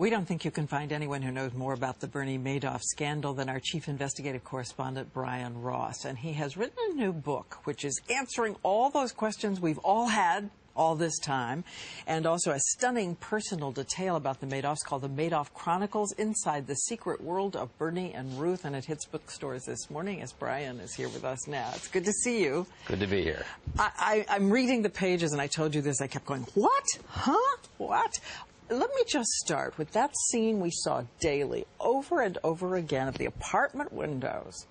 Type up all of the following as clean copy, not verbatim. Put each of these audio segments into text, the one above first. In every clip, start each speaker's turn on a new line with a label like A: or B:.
A: We don't think you can find anyone who knows more about the Bernie Madoff scandal than our chief investigative correspondent, Brian Ross. And he has written a new book, which is answering all those questions we've all had all this time, and also a stunning personal detail about the Madoffs called The Madoff Chronicles, Inside the Secret World of Bernie and Ruth. And it hits bookstores this morning as Brian is here with us now. It's good to see you.
B: Good to be here.
A: I'm reading the pages, and I told you this. I kept going, what? Huh? What? Let me just start with that scene we saw daily, over and over again, at the apartment windows.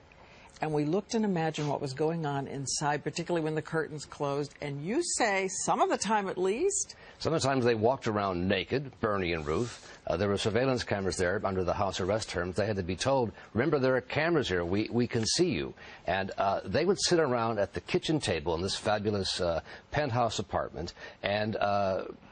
A: And we looked and imagined what was going on inside, particularly when the curtains closed. And you say, some of the time at least?
B: Sometimes they walked around naked, Bernie and Ruth. There were surveillance cameras there under the house arrest terms. They had to be told, remember, there are cameras here. We can see you. And they would sit around at the kitchen table in this fabulous penthouse apartment. And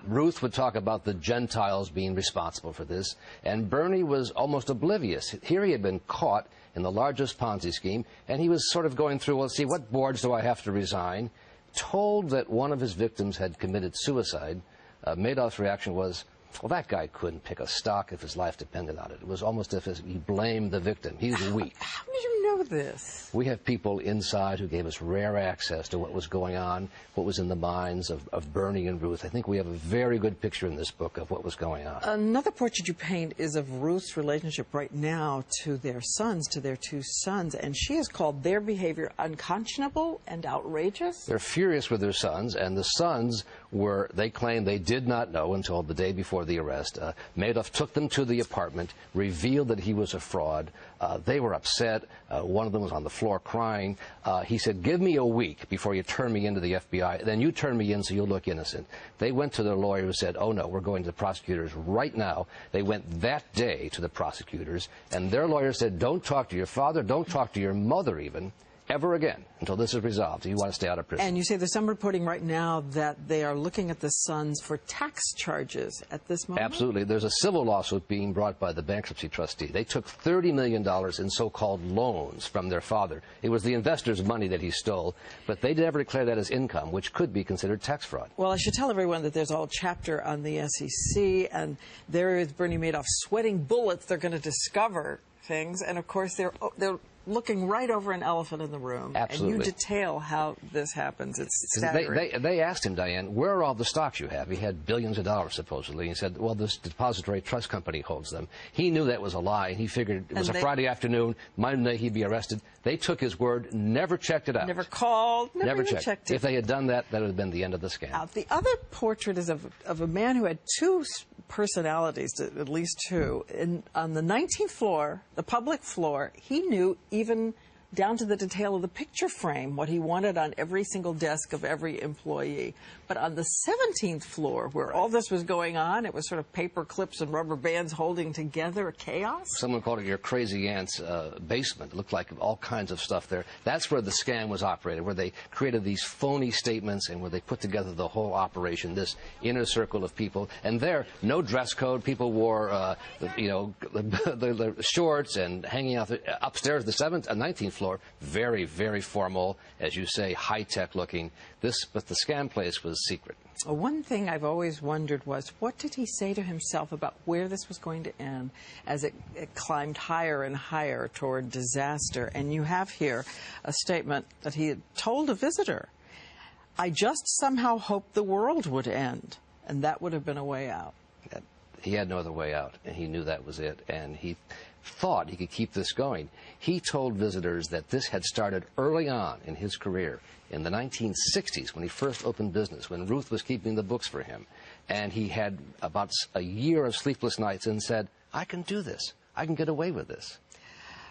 B: Ruth would talk about the Gentiles being responsible for this. And Bernie was almost oblivious. Here he had been caught in the largest Ponzi scheme, and he was sort of going through, well, see, what boards do I have to resign? Told that one of his victims had committed suicide, Madoff's reaction was, well, that guy couldn't pick a stock if his life depended on it. It was almost as if he blamed the victim. He's weak.
A: How did you know this?
B: We have people inside who gave us rare access to what was going on, what was in the minds of Bernie and Ruth. I think we have a very good picture in this book of what was going on.
A: Another portrait you paint is of Ruth's relationship right now to their sons, to their two sons, and she has called their behavior unconscionable and outrageous.
B: They're furious with their sons, and the sons were, they claim they did not know until the day before the arrest. Madoff took them to the apartment, revealed that he was a fraud. They were upset. One of them was on the floor crying. He said, give me a week before you turn me into the FBI. Then you turn me in so you'll look innocent. They went to their lawyer who said, oh, no, we're going to the prosecutors right now. They went that day to the prosecutors, and their lawyer said, don't talk to your father, don't talk to your mother even, ever again, until this is resolved. You want to stay out of prison.
A: And you say there's some reporting right now that they are looking at the sons for tax charges at this moment?
B: Absolutely. There's a civil lawsuit being brought by the bankruptcy trustee. They took $30 million in so-called loans from their father. It was the investors' money that he stole, but they never declared that as income, which could be considered tax fraud.
A: Well, I should tell everyone that there's a whole chapter on the SEC, and there is Bernie Madoff sweating bullets. They're going to discover things, and of course they're looking right over an elephant in the room.
B: Absolutely.
A: And you detail how this happens. It's staggering.
B: They asked him, Diane, where are all the stocks you have? He had billions of dollars, supposedly. He said, well, this depository trust company holds them. He knew that was a lie, and he figured it was a Friday afternoon, Monday he'd be arrested. They took his word, never checked it out.
A: Never called, never checked it.
B: If they had done that, that would have been the end of the scam.
A: The other portrait is of a man who had two personalities, at least two. On the 19th floor, the public floor, he knew even down to the detail of the picture frame what he wanted on every single desk of every employee. But on the 17th floor, where all this was going on, it was sort of paper clips and rubber bands holding together, chaos.
B: Someone called it your crazy aunt's basement. It looked like all kinds of stuff there. That's where the scam was operated, where they created these phony statements and where they put together the whole operation, this inner circle of people. And there, no dress code. People wore, the shorts and hanging out upstairs, the 19th floor, very, very formal, as you say, high-tech looking. But the scam place was secret.
A: One thing I've always wondered was, what did he say to himself about where this was going to end as it climbed higher and higher toward disaster? And you have here a statement that he had told a visitor, I just somehow hoped the world would end, and that would have been a way out.
B: He had no other way out, and he knew that was it, and he thought he could keep this going. He told visitors that this had started early on in his career, in the 1960s, when he first opened business, when Ruth was keeping the books for him. And he had about a year of sleepless nights and said, I can do this. I can get away with this.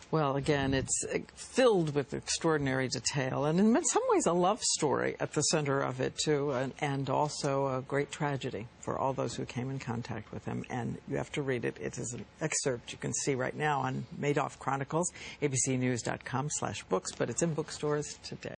A: Well, again, it's filled with extraordinary detail, and in some ways a love story at the center of it, too, and also a great tragedy for all those who came in contact with him. And you have to read it. It is an excerpt you can see right now on Madoff Chronicles, abcnews.com/books, but it's in bookstores today.